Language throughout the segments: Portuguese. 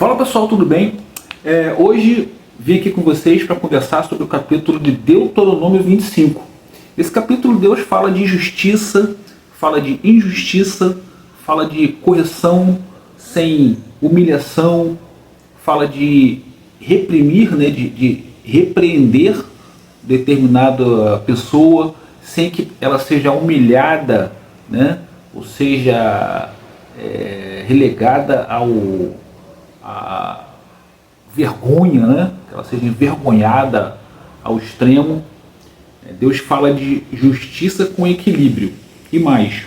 Fala pessoal, tudo bem? Hoje vim aqui com vocês para conversar sobre o capítulo de Deuteronômio 25. Esse capítulo Deus fala de justiça, fala de injustiça, fala de correção sem humilhação, fala de reprimir, né, de repreender determinada pessoa sem que ela seja humilhada, né, ou seja relegada à vergonha, né, que ela seja envergonhada ao extremo. Deus fala de justiça com equilíbrio e mais.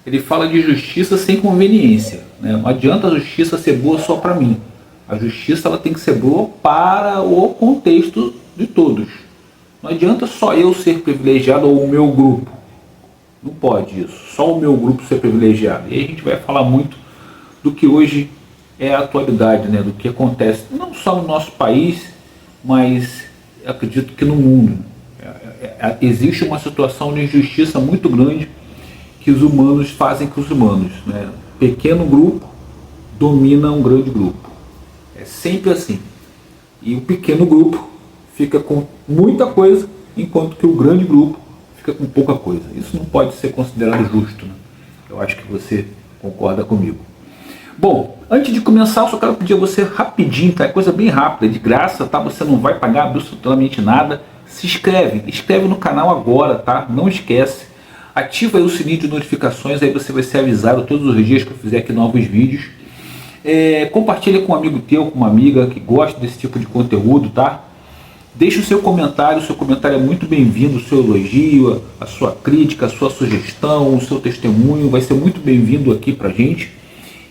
Ele fala de justiça sem conveniência, né? Não adianta a justiça ser boa só para mim. A justiça ela tem que ser boa para o contexto de todos. Não adianta só eu ser privilegiado ou o meu grupo. Não pode isso. Só o meu grupo ser privilegiado. E aí a gente vai falar muito do que hoje é a atualidade, né? Do que acontece não só no nosso país, mas acredito que no mundo. Existe uma situação de injustiça muito grande que os humanos fazem com os humanos, né? Pequeno grupo domina um grande grupo. É sempre assim. E o pequeno grupo fica com muita coisa, enquanto que o grande grupo fica com pouca coisa. Isso não pode ser considerado justo, né? Eu acho que você concorda comigo. Bom, antes de começar, eu só quero pedir a você rapidinho, tá? É coisa bem rápida, de graça, tá? Você não vai pagar absolutamente nada. Se inscreve no canal agora, tá? Não esquece. Ativa aí o sininho de notificações, aí você vai ser avisado todos os dias que eu fizer aqui novos vídeos. Compartilha com um amigo teu, com uma amiga que gosta desse tipo de conteúdo, tá? Deixe o seu comentário é muito bem-vindo, o seu elogio, a sua crítica, a sua sugestão, o seu testemunho, vai ser muito bem-vindo aqui pra gente.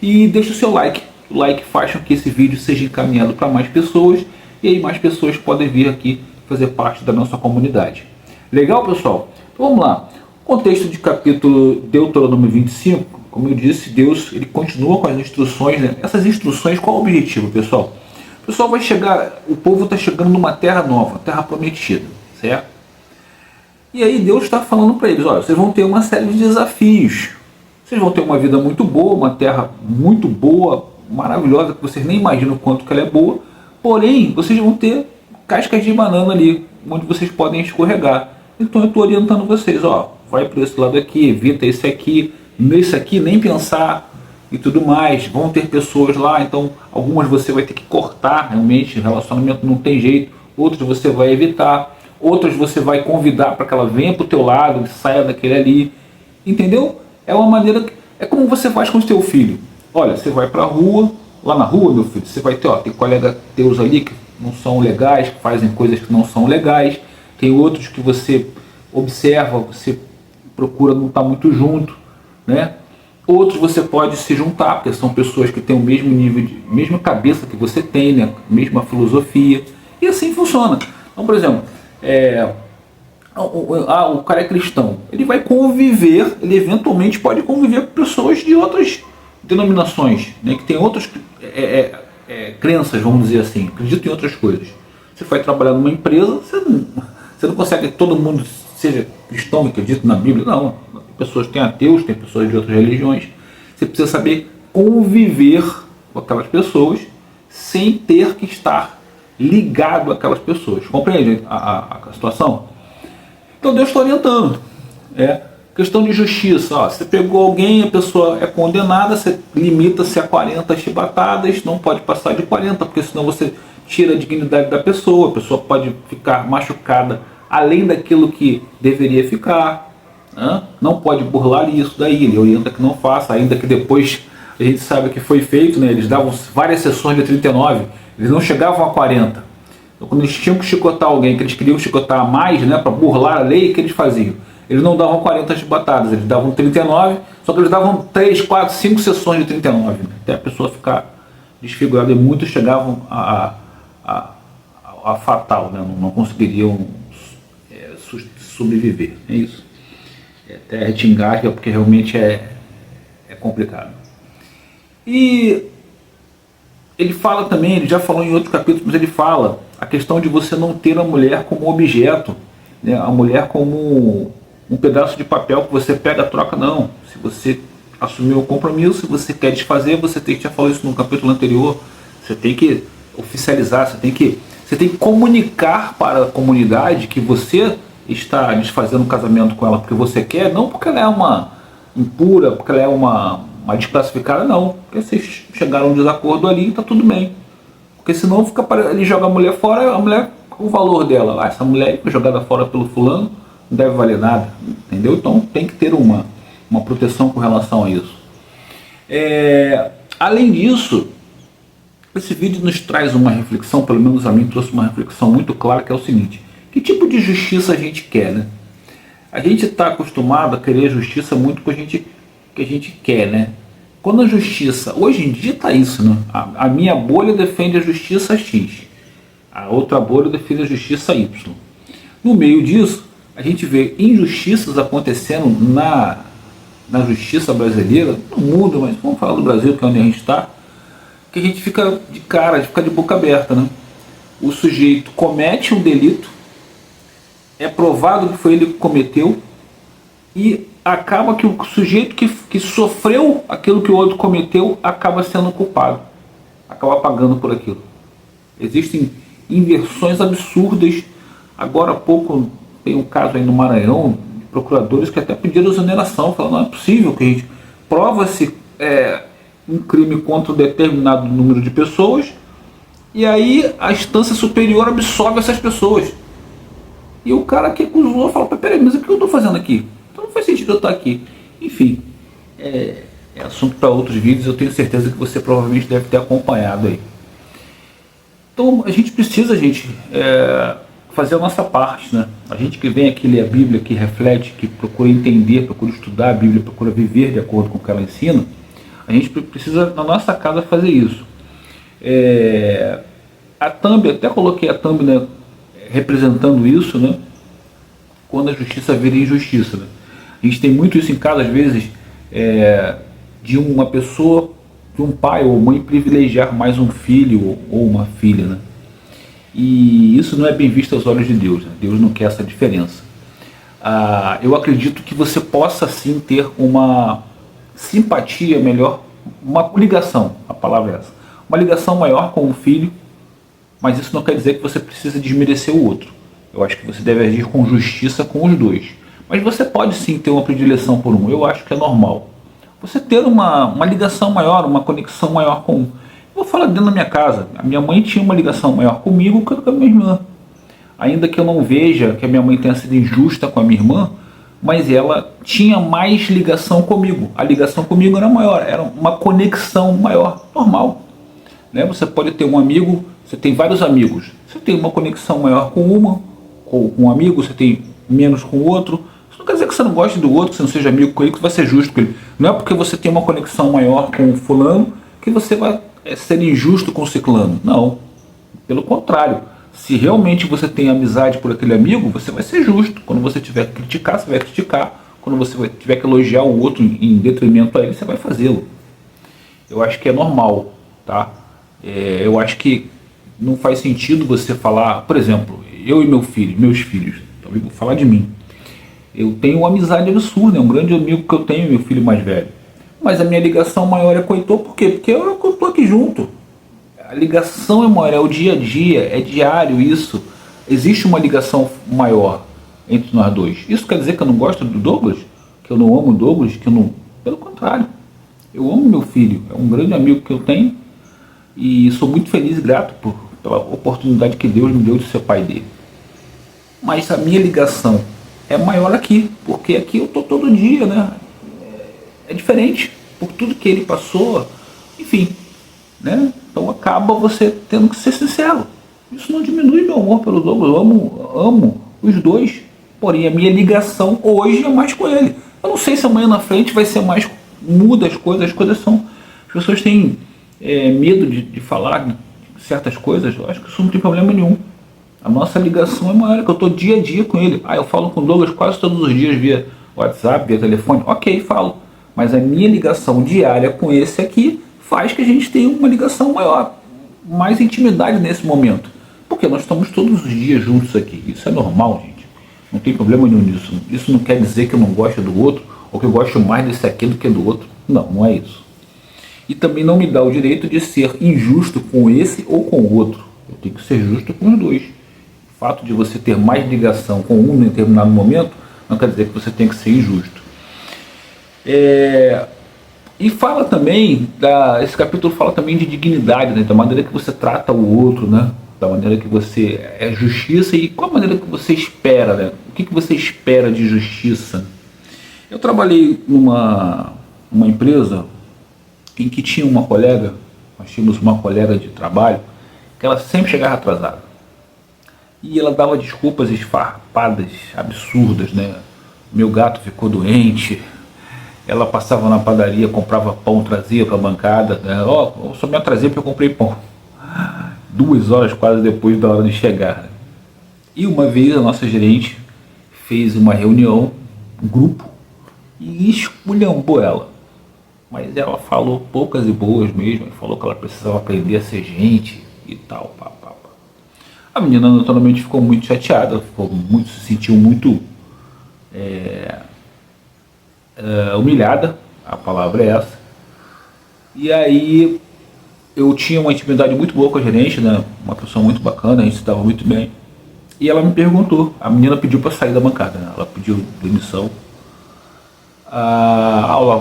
E deixe o seu like, o like faz com que esse vídeo seja encaminhado para mais pessoas, e aí mais pessoas podem vir aqui fazer parte da nossa comunidade. Legal, pessoal? Então vamos lá. O contexto de capítulo Deuteronômio 25, como eu disse, Deus ele continua com as instruções, né? Essas instruções, qual é o objetivo, pessoal? O pessoal vai chegar, o povo está chegando numa terra nova, terra prometida, certo? E aí Deus está falando para eles, olha, vocês vão ter uma série de desafios. Vocês vão ter uma vida muito boa, uma terra muito boa, maravilhosa, que vocês nem imaginam o quanto que ela é boa, porém, vocês vão ter cascas de banana ali, onde vocês podem escorregar. Então eu estou orientando vocês, ó, vai para esse lado aqui, evita esse aqui, nesse aqui nem pensar e tudo mais. Vão ter pessoas lá, então algumas você vai ter que cortar, realmente, relacionamento não tem jeito, outras você vai evitar, outras você vai convidar para que ela venha para o teu lado, saia daquele ali, entendeu? É uma maneira, é como você faz com o seu filho. Olha, você vai para a rua, lá na rua, meu filho, você vai ter, ó, tem colegas teus ali que não são legais, que fazem coisas que não são legais, tem outros que você observa, você procura não estar muito junto, né? Outros você pode se juntar, porque são pessoas que têm o mesmo nível, mesma cabeça que você tem, né? Mesma filosofia, e assim funciona. Então, por exemplo, o cara é cristão, ele vai conviver, ele eventualmente pode conviver com pessoas de outras denominações, né? Que tem outras crenças, vamos dizer assim, acredito em outras coisas. Você vai trabalhar numa empresa, você não consegue que todo mundo seja cristão e acredita na Bíblia, não. Pessoas têm ateus, tem pessoas de outras religiões. Você precisa saber conviver com aquelas pessoas sem ter que estar ligado àquelas pessoas. Compreende a situação? Então Deus está orientando. Questão de justiça. Ó, você pegou alguém, a pessoa é condenada, você limita-se a 40 chibatadas, não pode passar de 40, porque senão você tira a dignidade da pessoa, a pessoa pode ficar machucada além daquilo que deveria ficar. Né? Não pode burlar isso daí, ele orienta que não faça, ainda que depois a gente sabe que foi feito, né? Eles davam várias sessões de 39, eles não chegavam a 40. Então quando eles tinham que chicotar alguém, que eles queriam chicotar a mais, né, para burlar a lei, o que eles faziam? Eles não davam 40 chibatadas, eles davam 39, só que eles davam 3, 4, 5 sessões de 39, né? Até a pessoa ficar desfigurada, e muitos chegavam a fatal, né? Não conseguiriam sobreviver, é isso. Até retingasga, porque realmente é complicado. E ele fala também, ele já falou em outros capítulos, mas ele fala a questão de você não ter a mulher como objeto, né? A mulher como um pedaço de papel que você pega, troca, não. Se você assumir o compromisso. Se você quer desfazer, você tem que, já falou isso no capítulo anterior, você tem que oficializar, você tem que comunicar para a comunidade que você está desfazendo o casamento com ela porque você quer, não porque ela é uma impura, porque ela é uma desclassificada, não. Porque vocês chegaram a um desacordo ali e está tudo bem. Porque senão ele joga a mulher fora, a mulher, o valor dela, essa mulher foi jogada fora pelo fulano, não deve valer nada, entendeu? Então tem que ter uma proteção com relação a isso. Além disso, esse vídeo nos traz uma reflexão, pelo menos a mim trouxe uma reflexão muito clara, que é o seguinte: que tipo de justiça a gente quer, né? A gente está acostumado a querer justiça muito com que a gente quer, né? Quando a justiça, hoje em dia está isso, né? A minha bolha defende a justiça X, a outra bolha defende a justiça Y. No meio disso, a gente vê injustiças acontecendo na justiça brasileira, no mundo, mas vamos falar do Brasil, que é onde a gente está, que a gente fica de cara, fica de boca aberta, né? O sujeito comete um delito, é provado que foi ele que cometeu, e acaba que o sujeito que sofreu aquilo que o outro cometeu acaba sendo culpado, acaba pagando por aquilo. Existem inversões absurdas. Agora há pouco tem um caso aí no Maranhão de procuradores que até pediram exoneração, falando: não é possível que a gente prova-se um crime contra um determinado número de pessoas e aí a instância superior absolve essas pessoas. E o cara que acusou fala: peraí, mas o que eu estou fazendo aqui? Então não faz sentido eu estar aqui. Enfim, é assunto para outros vídeos, eu tenho certeza que você provavelmente deve ter acompanhado aí. Então a gente precisa, fazer a nossa parte, né? A gente que vem aqui ler a Bíblia, que reflete, que procura entender, procura estudar a Bíblia, procura viver de acordo com o que ela ensina, a gente precisa na nossa casa fazer isso. A thumb, até coloquei a thumb, né, representando isso, né? Quando a justiça vira injustiça, né? A gente tem muito isso em casa, às vezes, de uma pessoa, de um pai ou mãe privilegiar mais um filho ou uma filha, né? E isso não é bem visto aos olhos de Deus, né? Deus não quer essa diferença. Eu acredito que você possa sim ter uma simpatia melhor, uma ligação, a palavra é essa, uma ligação maior com o filho, mas isso não quer dizer que você precisa desmerecer o outro. Eu acho que você deve agir com justiça com os dois. Mas você pode sim ter uma predileção por um, eu acho que é normal. Você ter uma ligação maior, uma conexão maior com um. Eu vou falar dentro da minha casa. A minha mãe tinha uma ligação maior comigo que com a minha irmã. Ainda que eu não veja que a minha mãe tenha sido injusta com a minha irmã, mas ela tinha mais ligação comigo. A ligação comigo era maior, era uma conexão maior, normal. Né? Você pode ter um amigo, você tem vários amigos. Você tem uma conexão maior com um amigo, você tem menos com o outro. Isso não quer dizer que você não goste do outro, que você não seja amigo com ele, que você vai ser justo com ele. Não é porque você tem uma conexão maior com o fulano que você vai ser injusto com o ciclano. Não. Pelo contrário. Se realmente você tem amizade por aquele amigo, você vai ser justo. Quando você tiver que criticar, você vai criticar. Quando você tiver que elogiar o outro em detrimento a ele, você vai fazê-lo. Eu acho que é normal, tá? Eu acho que não faz sentido você falar, por exemplo, eu e meus filhos, vou falar de mim. Eu tenho uma amizade absurda, é um grande amigo que eu tenho, meu filho mais velho. Mas a minha ligação maior é com o Heitor, por quê? Porque eu estou aqui junto. A ligação é maior, é o dia a dia, é diário isso. Existe uma ligação maior entre nós dois. Isso quer dizer que eu não gosto do Douglas? Que eu não amo o Douglas? Que eu não... Pelo contrário. Eu amo meu filho, é um grande amigo que eu tenho e sou muito feliz e grato pela oportunidade que Deus me deu de ser pai dele. Mas a minha ligação é maior aqui, porque aqui eu estou todo dia, né? É diferente, por tudo que ele passou, enfim, né? Então acaba você tendo que ser sincero. Isso não diminui meu amor pelo Douglas, eu amo os dois, porém a minha ligação hoje é mais com ele. Eu não sei se amanhã na frente vai ser mais, muda as coisas são, as pessoas têm medo de falar de certas coisas, eu acho que isso não tem problema nenhum. A nossa ligação é maior, que eu estou dia a dia com ele. Eu falo com o Douglas quase todos os dias via WhatsApp, via telefone, ok, falo. Mas a minha ligação diária com esse aqui faz que a gente tenha uma ligação maior, mais intimidade nesse momento. Porque nós estamos todos os dias juntos aqui. Isso é normal, gente. Não tem problema nenhum nisso. Isso não quer dizer que eu não gosto do outro, ou que eu gosto mais desse aqui do que do outro. Não, não é isso. E também não me dá o direito de ser injusto com esse ou com o outro. Eu tenho que ser justo com os dois. O fato de você ter mais ligação com um em determinado momento não quer dizer que você tem que ser injusto. E fala também, esse capítulo fala também de dignidade, né? Da maneira que você trata o outro, né? Da maneira que você é justiça e qual a maneira que você espera, né? O que você espera de justiça? Eu trabalhei numa empresa em que tinha uma colega, nós tínhamos uma colega de trabalho, que ela sempre chegava atrasada. E ela dava desculpas esfarrapadas, absurdas, né? Meu gato ficou doente. Ela passava na padaria, comprava pão, trazia para a bancada. Né? Eu só me atrasei porque eu comprei pão. 2 horas quase depois da hora de chegar. Né? E uma vez a nossa gerente fez uma reunião, um grupo, e esculhambou ela. Mas ela falou poucas e boas mesmo, falou que ela precisava aprender a ser gente e tal. Pá, pá, pá. A menina naturalmente ficou muito chateada, se sentiu muito humilhada, a palavra é essa. E aí eu tinha uma intimidade muito boa com a gerente, né? Uma pessoa muito bacana, a gente se dava muito bem. E ela me perguntou, a menina pediu para sair da bancada, né? Ela pediu demissão.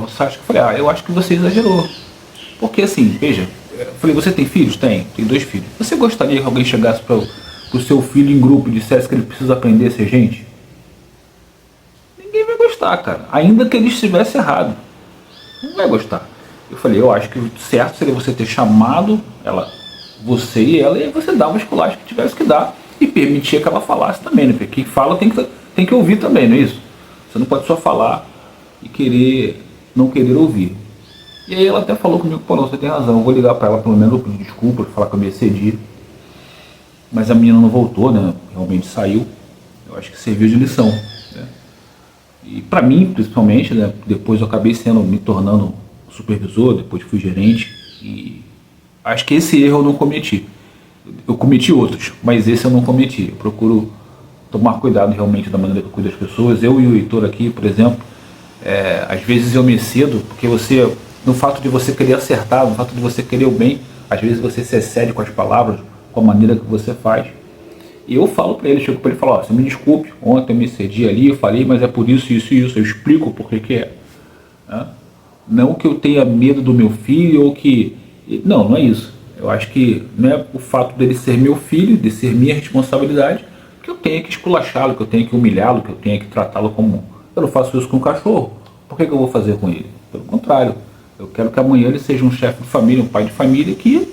Você acha que eu falei, eu acho que você exagerou. Porque assim, veja, eu falei, você tem filhos? Tem 2 filhos. Você gostaria que alguém chegasse para o seu filho em grupo e dissesse que ele precisa aprender a ser gente? Ninguém vai gostar, cara. Ainda que ele estivesse errado. Não vai gostar. Eu falei, eu acho que o certo seria você ter chamado você e ela, e aí você dava o esculacho que tivesse que dar e permitia que ela falasse também, né? Porque quem fala tem que ouvir também, não é isso? Você não pode só falar e não querer ouvir. E aí ela até falou comigo, pô, não, você tem razão, eu vou ligar para ela pelo menos, eu pedir desculpa, falar que eu me excedi. Mas a menina não voltou, né? Realmente saiu. Eu acho que serviu de lição, né? E para mim, principalmente, né? Depois eu acabei me tornando supervisor, depois fui gerente, e acho que esse erro eu não cometi. Eu cometi outros, mas esse eu não cometi. Eu procuro tomar cuidado realmente da maneira que eu cuido das pessoas. Eu e o Heitor aqui, por exemplo, às vezes eu me excedo, porque no fato de você querer acertar, no fato de você querer o bem, às vezes você se excede com as palavras, com a maneira que você faz. E eu falo para ele, chego para ele e falo, você me desculpe, ontem eu me excedi ali, eu falei, mas é por isso, isso e isso, eu explico por que é. Né? Não que eu tenha medo do meu filho ou que... Não é isso. Eu acho que não é o fato dele ser meu filho, de ser minha responsabilidade, que eu tenha que esculachá-lo, que eu tenha que humilhá-lo, que eu tenha que tratá-lo como... Eu não faço isso com um cachorro. Por que eu vou fazer com ele? Pelo contrário. Eu quero que amanhã ele seja um chefe de família, um pai de família que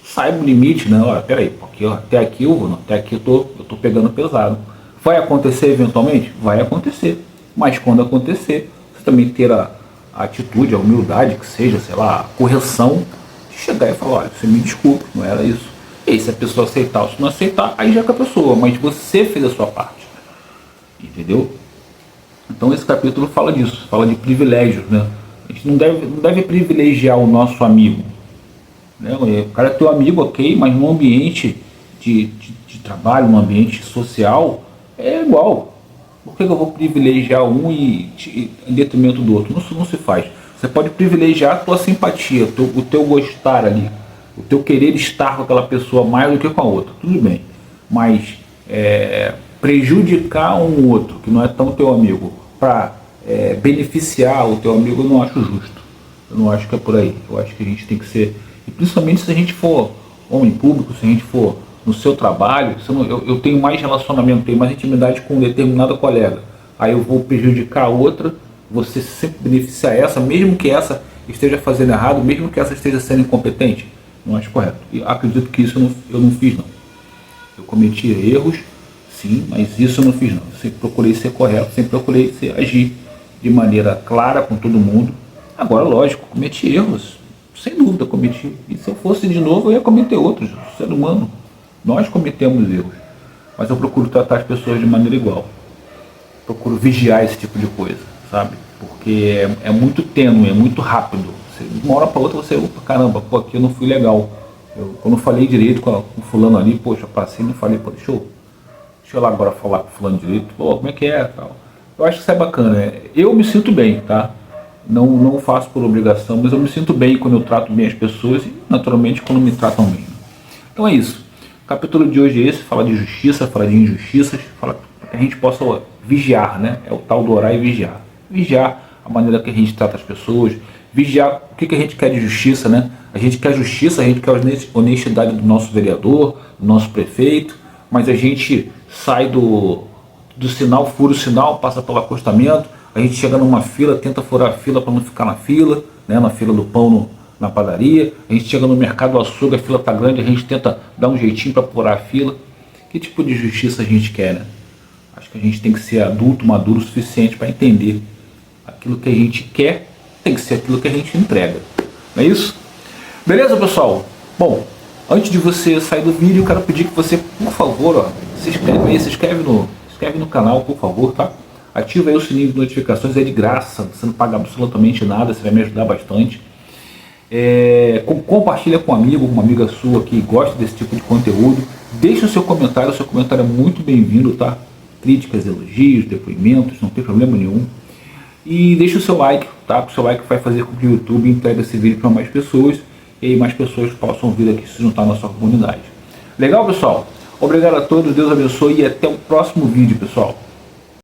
saiba o limite, né? Olha, peraí, porque até aqui eu vou, não, até aqui eu tô pegando pesado. Vai acontecer eventualmente? Vai acontecer. Mas quando acontecer, você também ter a atitude, a humildade, que seja, sei lá, a correção, de chegar e falar, olha, você me desculpe, não era isso. E aí, se a pessoa aceitar ou se não aceitar, aí já é com a pessoa, mas você fez a sua parte. Entendeu? Então esse capítulo fala disso, fala de privilégios, né? A gente não deve privilegiar o nosso amigo. Né? O cara é teu amigo, ok, mas no ambiente de trabalho, no ambiente social, é igual. Por que eu vou privilegiar um em detrimento do outro? Isso não se faz. Você pode privilegiar a tua simpatia, o teu gostar ali, o teu querer estar com aquela pessoa mais do que com a outra, tudo bem. Mas prejudicar um outro, que não é tão teu amigo, para beneficiar o teu amigo, eu não acho justo. Eu não acho que é por aí. Eu acho que a gente tem que ser, e principalmente se a gente for homem público, se a gente for no seu trabalho, eu tenho mais relacionamento, tenho mais intimidade com um determinado colega, aí eu vou prejudicar a outra, você sempre beneficiar essa, mesmo que essa esteja fazendo errado, mesmo que essa esteja sendo incompetente, não acho correto. E acredito que isso eu não fiz, não. Eu cometi erros, sim, mas isso eu não fiz, não. Eu sempre procurei ser correto, sempre procurei agir de maneira clara com todo mundo. Agora, lógico, cometi erros, sem dúvida cometi. E se eu fosse de novo, eu ia cometer outros. Ser humano, nós cometemos erros. Mas eu procuro tratar as pessoas de maneira igual. Procuro vigiar esse tipo de coisa, sabe? Porque é muito tênue, é muito rápido. De uma hora para outra você, opa, caramba, pô, aqui eu não fui legal. Quando eu falei direito com o fulano ali, poxa, passei e não falei, pô, deixa eu ir lá agora falar com o fulano direito, pô, como é que é, tal. Eu acho que isso é bacana, eu me sinto bem, tá? Não faço por obrigação, mas eu me sinto bem quando eu trato bem as pessoas e, naturalmente, quando me tratam bem. Então é isso. O capítulo de hoje é esse, fala de justiça, fala de injustiças, fala que a gente possa vigiar, né? É o tal do orar e vigiar. Vigiar a maneira que a gente trata as pessoas, vigiar o que a gente quer de justiça, né? A gente quer justiça, a gente quer honestidade do nosso vereador, do nosso prefeito, mas a gente sai do sinal, fura o sinal, passa pelo acostamento, a gente chega numa fila, tenta furar a fila para não ficar na fila, né? Na fila do pão na padaria, a gente chega no mercado do açougue, a fila está grande, a gente tenta dar um jeitinho para furar a fila. Que tipo de justiça a gente quer, né? Acho que a gente tem que ser adulto, maduro o suficiente para entender aquilo que a gente quer tem que ser aquilo que a gente entrega. Não é isso? Beleza, pessoal? Bom, antes de você sair do vídeo, eu quero pedir que você, por favor, ó, se inscreve aí, se inscreve no canal, por favor, tá? Ativa aí o sininho de notificações, é de graça, você não paga absolutamente nada, você vai me ajudar bastante. Compartilha com um amigo, uma amiga sua que gosta desse tipo de conteúdo. Deixa o seu comentário é muito bem-vindo, tá? Críticas, elogios, depoimentos, não tem problema nenhum. E deixa o seu like, tá? O seu like vai fazer com que o YouTube entregue esse vídeo para mais pessoas e aí mais pessoas possam vir aqui se juntar na sua comunidade. Legal, pessoal? Obrigado a todos, Deus abençoe e até o próximo vídeo, pessoal.